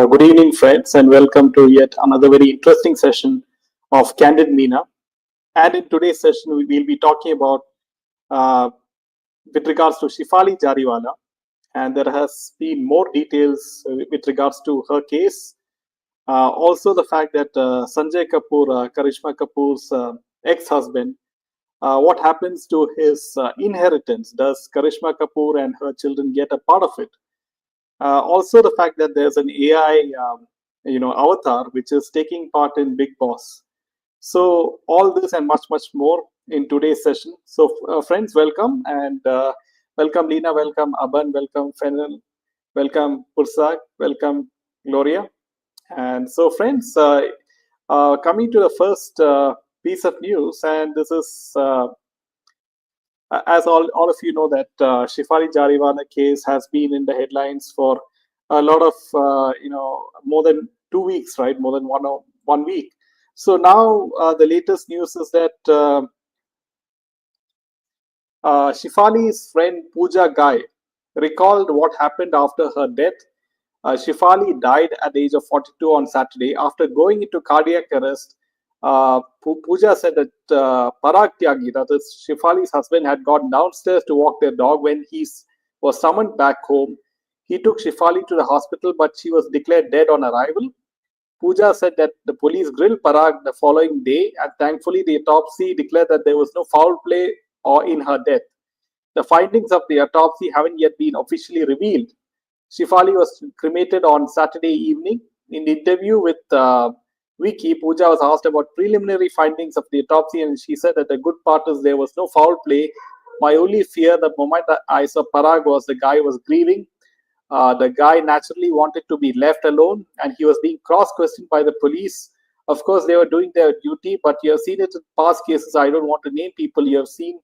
Good evening, friends, and welcome to yet another very interesting session of Candid Meena. And in today's session, we will be talking about uh, with regards to Shifali Jariwala, and there has been more details with regards to her case. Also, the fact that Sanjay Kapoor, Karishma Kapoor's ex-husband, what happens to his inheritance? Does Karishma Kapoor and her children get a part of it? Also, the fact that there's an AI, avatar which is taking part in Big Boss. So, all this and much, much more in today's session. So, friends, welcome and welcome Lina, welcome Aban, welcome Fennel, welcome Pursak, welcome Gloria. And so, friends, coming to the first piece of news, and this is as all of you know that Shifali Jariwala case has been in the headlines for a lot of more than 2 weeks, right? More than one week. So now the latest news is that Shifali's friend Pooja Gai recalled what happened after her death. Shifali died at the age of 42 on Saturday after going into cardiac arrest. Pooja said that Parag Tyagi, that is Shifali's husband, had gone downstairs to walk their dog when he was summoned back home. He took Shifali to the hospital, but she was declared dead on arrival. Pooja said that the police grilled Parag the following day, and thankfully the autopsy declared that there was no foul play or in her death. The findings of the autopsy haven't yet been officially revealed. Shifali was cremated on Saturday evening. In the interview with Wiki, Pooja was asked about preliminary findings of the autopsy, and she said that the good part is there was no foul play. My only fear the moment that I saw Parag was the guy was grieving. The guy naturally wanted to be left alone, and he was being cross-questioned by the police. Of course, they were doing their duty, but you have seen it in past cases. I don't want to name people. You have seen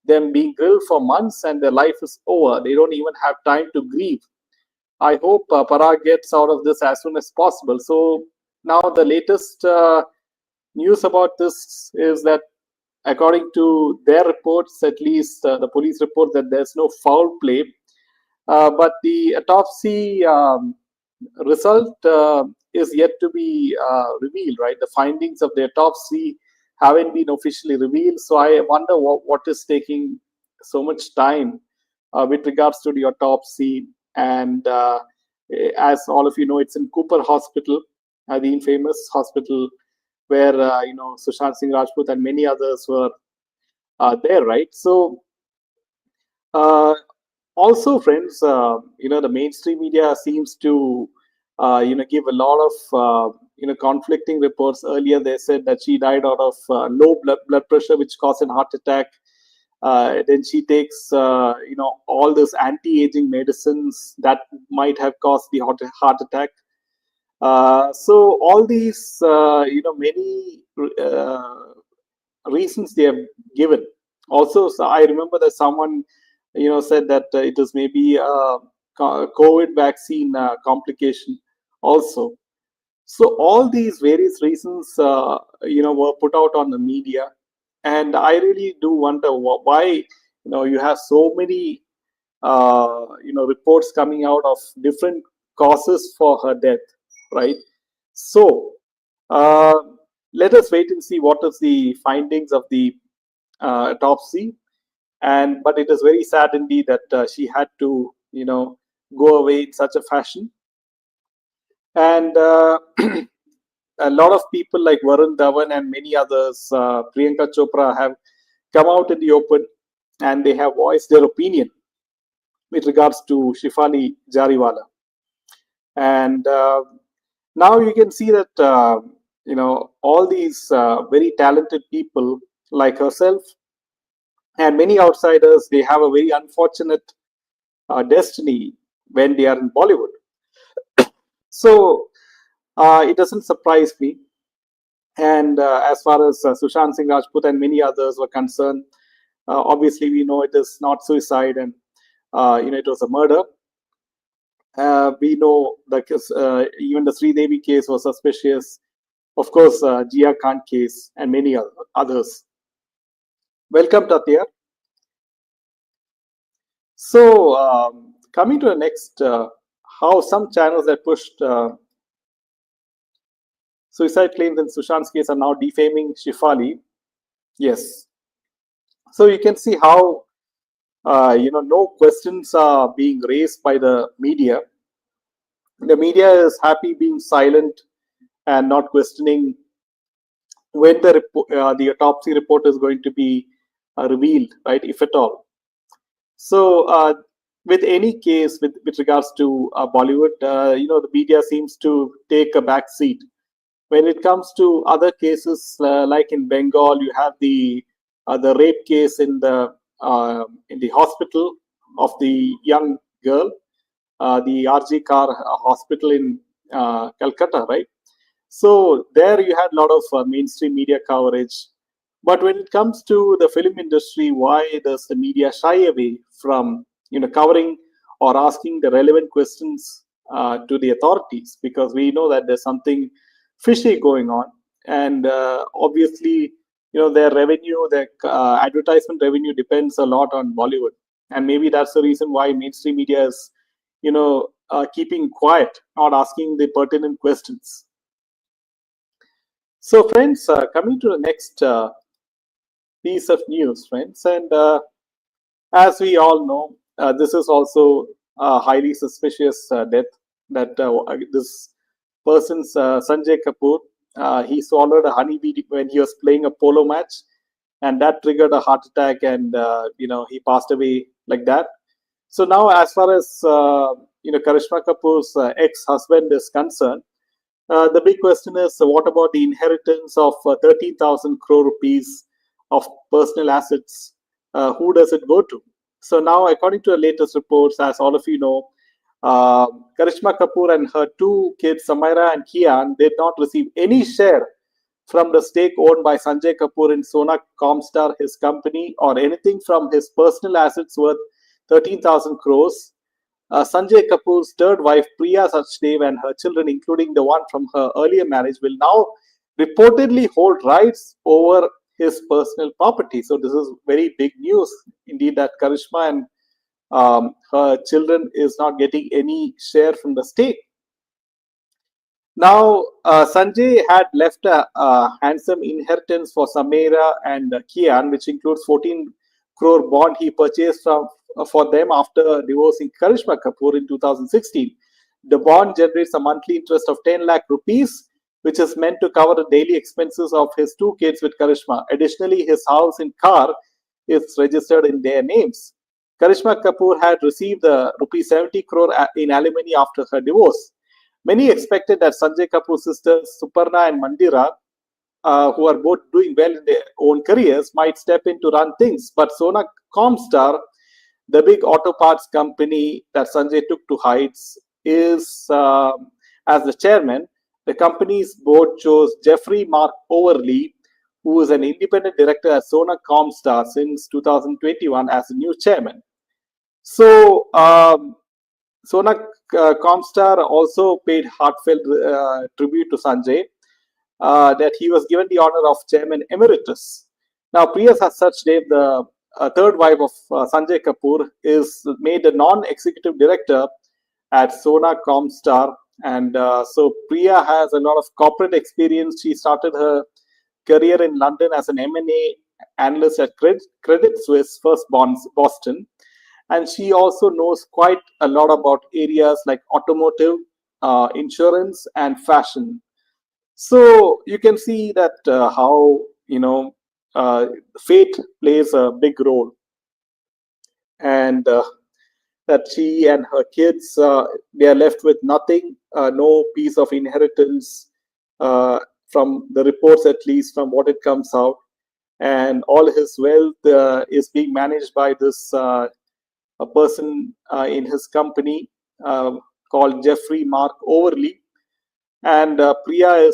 them being grilled for months, and their life is over. They don't even have time to grieve. I hope Parag gets out of this as soon as possible. So now the latest news about this is that according to their reports, at least the police report that there's no foul play. But the autopsy result is yet to be revealed, right? The findings of the autopsy haven't been officially revealed. So I wonder what is taking so much time with regards to the autopsy. And as all of you know, it's in Cooper Hospital, the infamous hospital where Sushant Singh Rajput and many others were there, right? So also, friends, the mainstream media seems to give a lot of conflicting reports. Earlier, they said that she died out of low blood pressure, which caused a heart attack. Then she takes all those anti-aging medicines that might have caused the heart attack. So all these many reasons they have given. Also, so I remember that someone said that it is maybe a COVID vaccine complication also. So all these various reasons were put out on the media, and I really do wonder why you have so many reports coming out of different causes for her death, right? So let us wait and see what is the findings of the autopsy. But it is very sad indeed that she had to go away in such a fashion. And a lot of people like Varun Dhawan and many others, Priyanka Chopra, have come out in the open and they have voiced their opinion with regards to Shifali Jariwala. And now you can see that all these very talented people like herself and many outsiders, they have a very unfortunate destiny when they are in Bollywood. So it doesn't surprise me. And as far as Sushant Singh Rajput and many others were concerned, obviously we know it is not suicide, and it was a murder. We know that even the Sri Devi case was suspicious. Of course, Jia Khan case and many others. Welcome, Tatya. So coming to the next, how some channels that pushed suicide claims in Sushant's case are now defaming Shifali. Yes. So you can see how no questions are being raised by the media. The media is happy being silent and not questioning when the autopsy report is going to be revealed, right? If at all. So, with any case with regards to Bollywood, the media seems to take a back seat. When it comes to other cases, like in Bengal, you have the rape case in the hospital of the young girl, the RG Car hospital in Calcutta, right? So there you had a lot of mainstream media coverage. But when it comes to the film industry, why does the media shy away from covering or asking the relevant questions to the authorities? Because we know that there's something fishy going on, and obviously their revenue, their advertisement revenue depends a lot on Bollywood, and maybe that's the reason why mainstream media is keeping quiet, not asking the pertinent questions. So, friends, coming to the next piece of news, friends, and as we all know, this is also a highly suspicious death. That this person's Sanjay Kapoor, he swallowed a honeybee when he was playing a polo match, and that triggered a heart attack, and he passed away like that. So now, as far as Karishma Kapoor's ex-husband is concerned, the big question is, what about the inheritance of 13,000 crore rupees of personal assets? Who does it go to? So now, according to the latest reports, as all of you know, uh, Karishma Kapoor and her two kids, Samaira and Kian, did not receive any share from the stake owned by Sanjay Kapoor in Sona Comstar, his company, or anything from his personal assets worth 13,000 crores. Sanjay Kapoor's third wife, Priya Sachdev, and her children, including the one from her earlier marriage, will now reportedly hold rights over his personal property. So this is very big news indeed, that Karishma and her children is not getting any share from the state. Now, Sanjay had left a handsome inheritance for Samira and Kian, which includes 14 crore bond he purchased for them after divorcing Karishma Kapoor in 2016. The bond generates a monthly interest of 10 lakh rupees, which is meant to cover the daily expenses of his two kids with Karishma. Additionally, his house and car is registered in their names. Karishma Kapoor had received the rupees 70 crore in alimony after her divorce. Many expected that Sanjay Kapoor's sisters Suparna and Mandira, who are both doing well in their own careers, might step in to run things. But Sona Comstar, the big auto parts company that Sanjay took to heights, is as the chairman. The company's board chose Jeffrey Mark Overly, who is an independent director at Sona Comstar since 2021, as the new chairman. So, Sona Comstar also paid heartfelt tribute to Sanjay, that he was given the honor of chairman emeritus. Now, Priya Sachdev, the third wife of Sanjay Kapoor, is made a non-executive director at Sona Comstar, and so Priya has a lot of corporate experience. She started her career in London as an M&A analyst at Credit Suisse, first Boston, and she also knows quite a lot about areas like automotive, insurance, and fashion. So you can see that how fate plays a big role, and that she and her kids, they are left with nothing, no piece of inheritance, from the reports, at least from what it comes out, and all his wealth is being managed by this a person in his company called Jeffrey Mark Overly, and Priya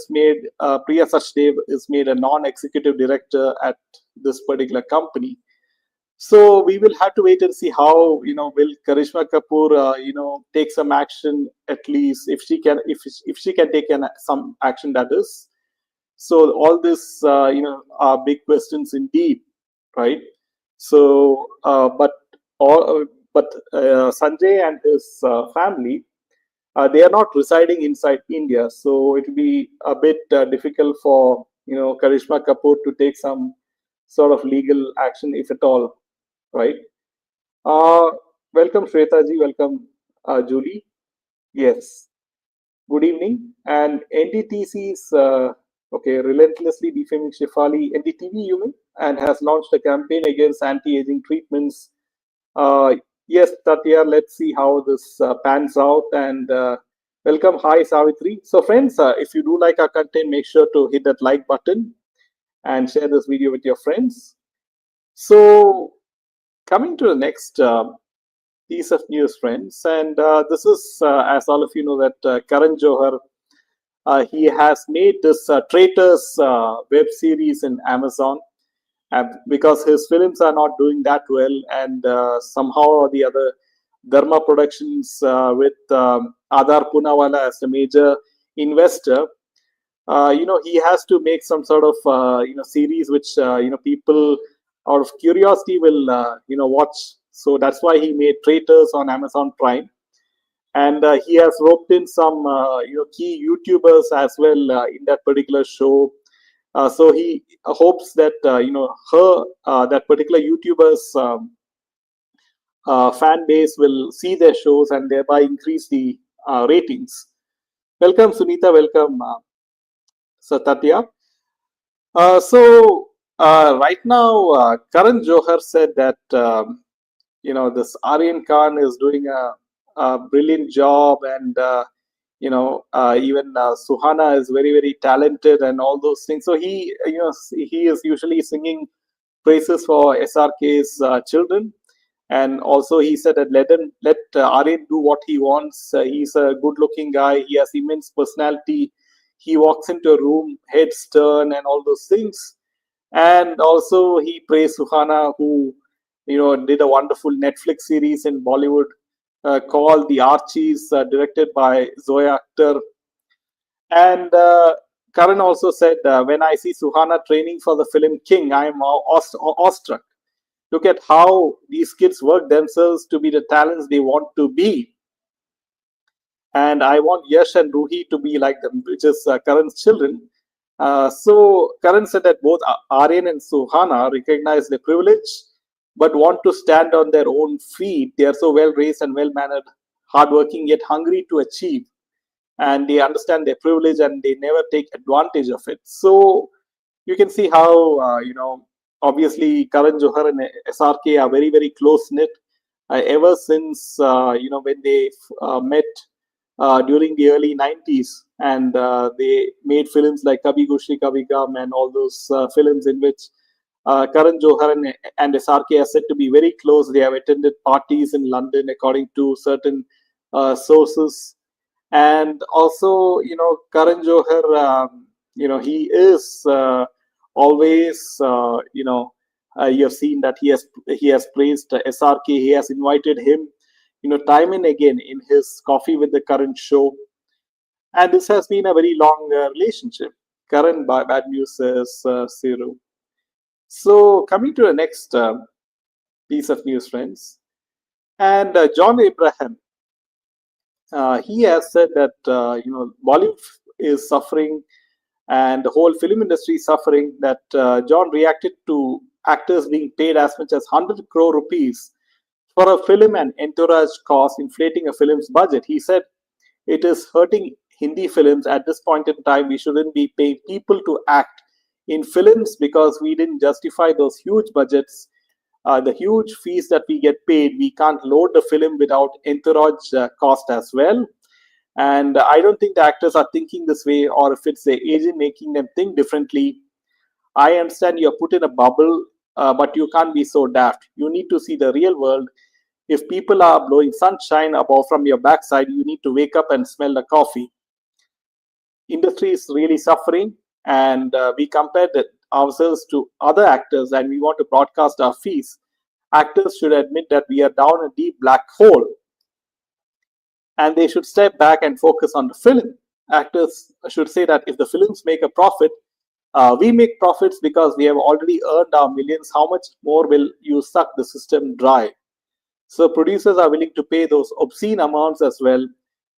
Sachdev is made a non-executive director at this particular company. So we will have to wait and see how will Karishma Kapoor take some action, at least if she can take some action, that is. So all this are big questions indeed, right? So but all but Sanjay and his family, They are not residing inside India, so it will be a bit difficult for Karishma Kapoor to take some sort of legal action, if at all, right? Uh, Welcome, Shweta ji. Welcome, Julie. Yes. Good evening. And NDTC's okay, relentlessly defaming Shefali NDTV, you mean, and has launched a campaign against anti-aging treatments. Uh, yes, Tatya. Let's see how this pans out. And welcome, hi Savitri. So, friends, if you do like our content, make sure to hit that like button and share this video with your friends. So, coming to the next piece of news, friends, and this is, as all of you know, that Karan Johar, he has made this Traitors web series in Amazon because his films are not doing that well, and somehow or the other, Dharma Productions with Adar Punawala as the major investor, he has to make some sort of series which people out of curiosity will watch. So that's why he made Traitors on Amazon Prime, and he has roped in some key YouTubers as well in that particular show. So he hopes that that particular YouTuber's fan base will see their shows and thereby increase the ratings. Welcome, Sunita. Welcome, Satatya. Right now, Karan Johar said that this Aryan Khan is doing a brilliant job, and even Suhana is very very talented and all those things. So he is usually singing praises for SRK's children, and also he said that let Aryan do what he wants. He's a good looking guy. He has immense personality. He walks into a room, head stern, and all those things. And also he praised Suhana, who did a wonderful Netflix series in Bollywood called The Archies, directed by Zoya Akhtar. And Karan also said, when I see Suhana training for the film King, I am awestruck. Look at how these kids work themselves to be the talents they want to be. And I want Yash and Ruhi to be like them, which is Karan's children. So Karan said that both Aryan and Suhana recognize their privilege, but want to stand on their own feet. They are so well raised and well mannered, hardworking yet hungry to achieve, and they understand their privilege and they never take advantage of it. So you can see how obviously Karan Johar and SRK are very very close knit. Ever since when they met during the early 90s, and they made films like Kabhi Gushi Kabhi Gum and all those films in which Karan Johar and SRK are said to be very close. They have attended parties in London, according to certain sources. And also, Karan Johar, he is always, you have seen that he has praised SRK. He has invited him, time and again in his Coffee with the Karan show. And this has been a very long relationship. Karan, bad news, says Siru. So, coming to the next piece of news, friends, and John Abraham, he has said that Bollywood is suffering and the whole film industry is suffering. That John reacted to actors being paid as much as 100 crore rupees for a film and entourage cost, inflating a film's budget. He said it is hurting Hindi films at this point in time. We shouldn't be paying people to act in films because we didn't justify those huge budgets, the huge fees that we get paid. We can't load the film without entourage cost as well. And I don't think the actors are thinking this way, or if it's the agent making them think differently. I understand you're put in a bubble, but you can't be so daft. You need to see the real world. If people are blowing sunshine above from your backside, you need to wake up and smell the coffee. Industry is really suffering, and we compared ourselves to other actors, and we want to broadcast our fees. Actors should admit that we are down a deep black hole, and they should step back and focus on the film. Actors should say that if the films make a profit, we make profits because we have already earned our millions. How much more will you suck the system dry? So producers are willing to pay those obscene amounts as well.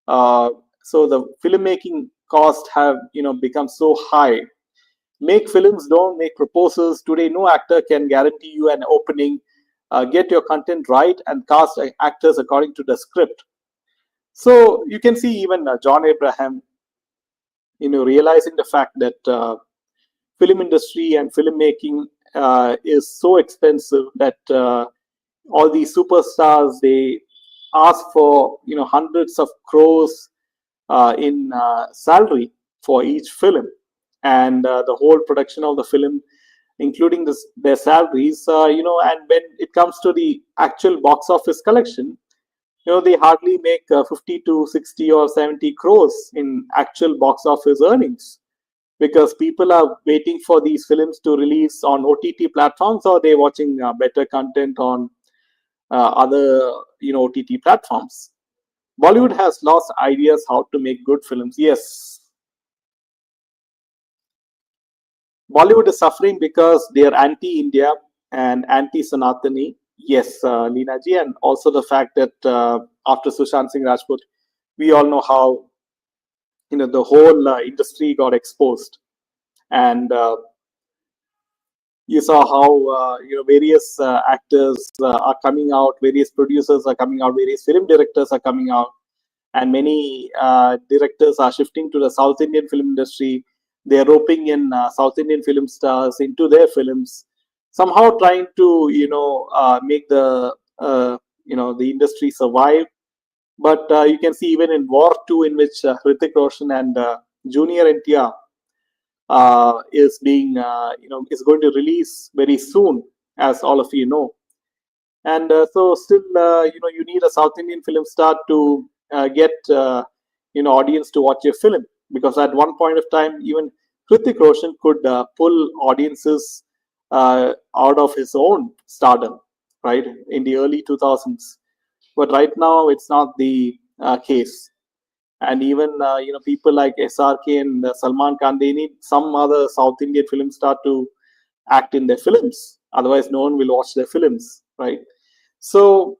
Uh, so the filmmaking cost have become so high. Make films, don't make proposals. Today, no actor can guarantee you an opening. Get your content right and cast actors according to the script. So you can see even John Abraham, realizing the fact that film industry and filmmaking is so expensive that all these superstars, they ask for hundreds of crores in salary for each film, and the whole production of the film, including their salaries, and when it comes to the actual box office collection, they hardly make 50 to 60 or 70 crores in actual box office earnings, because people are waiting for these films to release on OTT platforms, or they're watching better content on other OTT platforms. Bollywood has lost ideas how to make good films. Yes, Bollywood is suffering because they are anti-India and anti-Sanatani. Yes, Leena ji, and also the fact that after Sushant Singh Rajput, we all know how the whole industry got exposed, and you saw how various actors are coming out, various producers are coming out, various film directors are coming out, and many directors are shifting to the South Indian film industry. They're roping in South Indian film stars into their films, somehow trying to make the industry survive. But you can see even in War 2, in which Hrithik Roshan and Junior NTR is being is going to release very soon, as all of you know. And so still you need a South Indian film star to get audience to watch your film, because at one point of time even Hrithik Roshan could pull audiences out of his own stardom, right, in the early 2000s. But right now it's not the case. And even people like SRK and Salman Khan, they need some other South Indian film star to act in their films. Otherwise, no one will watch their films, right? So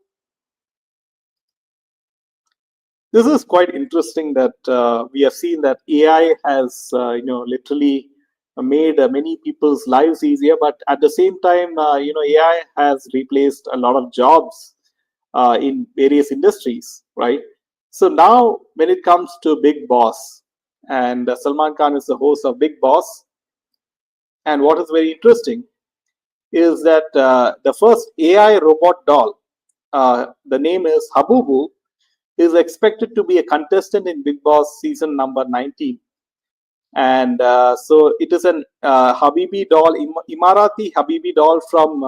this is quite interesting that we have seen that AI has literally made many people's lives easier, but at the same time, AI has replaced a lot of jobs in various industries, right? So now, when it comes to Big Boss, and Salman Khan is the host of Big Boss, and what is very interesting is that the first AI robot doll, the name is Habubu, is expected to be a contestant in Big Boss season number 19. And so it is an Habibi doll, Emirati Habibi doll from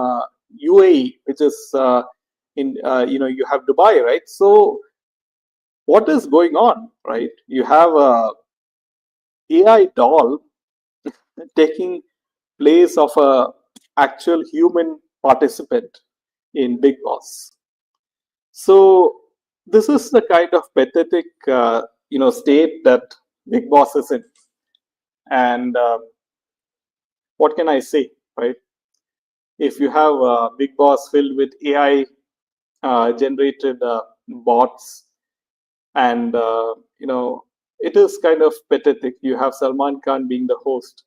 UAE, which is in you have Dubai, right? So what is going on, right? You have a AI doll taking place of a actual human participant in Big Boss. So this is the kind of pathetic state that Big Boss is in. And what can I say, right? If you have a Big Boss filled with AI generated bots, and it is kind of pathetic. You have Salman Khan being the host.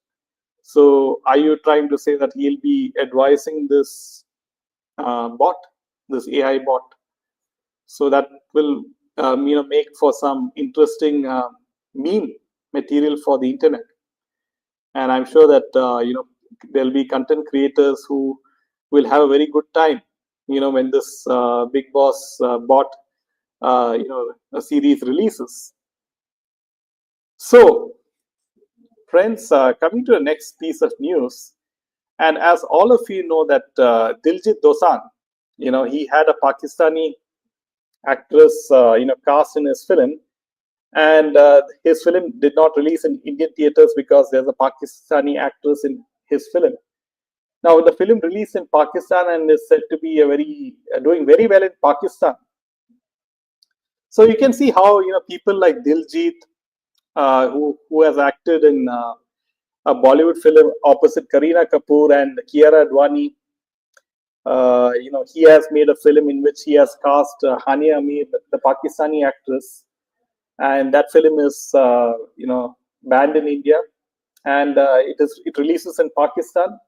So are you trying to say that he'll be advising this bot, this AI bot? So that will make for some interesting meme material for the internet. And I'm sure that there'll be content creators who will have a very good time when this Big Boss bot a series releases. So friends, coming to the next piece of news, and as all of you know that Diljit Dosanjh, he had a Pakistani actress cast in his film, and his film did not release in Indian theaters because there's a Pakistani actress in his film. Now the film released in Pakistan and is said to be doing very well in Pakistan. So you can see how people like Diljit, who has acted in a Bollywood film opposite Kareena Kapoor and Kiara Advani. He has made a film in which he has cast Hania Amir, the Pakistani actress, and that film is banned in India, and it releases in Pakistan,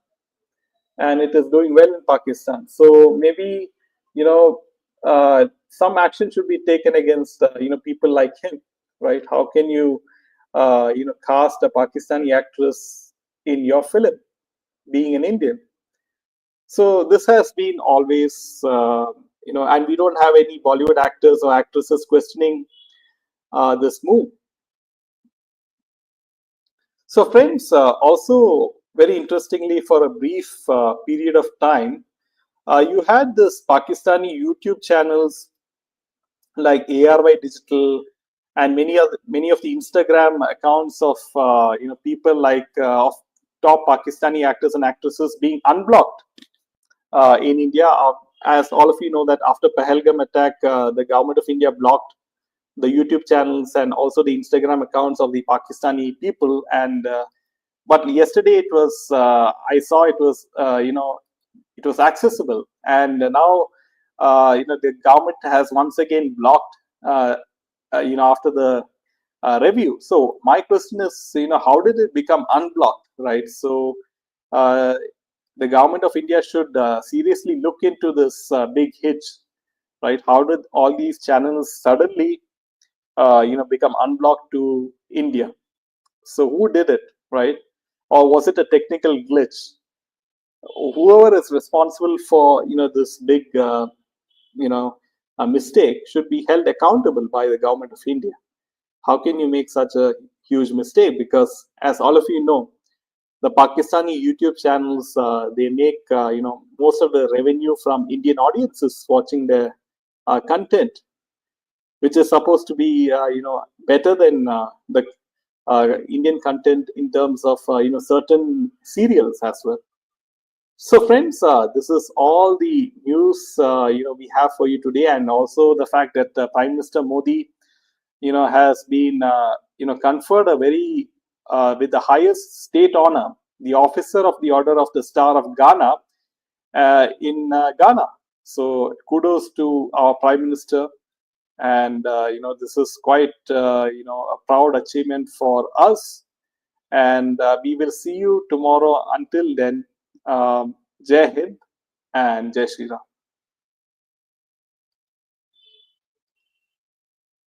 and it is doing well in Pakistan. So maybe you know some action should be taken against people like him, right? How can you cast a Pakistani actress in your film, being an Indian? So this has been always and we don't have any Bollywood actors or actresses questioning this move. So friends, also very interestingly, for a brief period of time, you had this Pakistani YouTube channels like ARY Digital and many of the Instagram accounts of people like of top Pakistani actors and actresses being unblocked in India. As all of you know, that after Pahalgam attack, the government of India blocked the YouTube channels and also the Instagram accounts of the Pakistani people. And but yesterday it was I saw it was it was accessible, and now the government has once again blocked after the review. So my question is, how did it become unblocked, right? So uh, the government of India should seriously look into this big hitch, right? How did all these channels suddenly become unblocked to India? So who did it, right? Or was it a technical glitch? Whoever is responsible for this big mistake should be held accountable by the government of India. How can you make such a huge mistake? Because as all of you know, the Pakistani YouTube channels, they make most of the revenue from Indian audiences watching their content, which is supposed to be better than the Indian content in terms of certain serials as well. So, friends, this is all the news we have for you today, and also the fact that Prime Minister Modi, has been conferred a very with the highest state honor, the Officer of the Order of the Star of Ghana, in Ghana. So, kudos to our Prime Minister, and this is quite a proud achievement for us. And we will see you tomorrow. Until then, Jai Hind and Jai Shri Ram.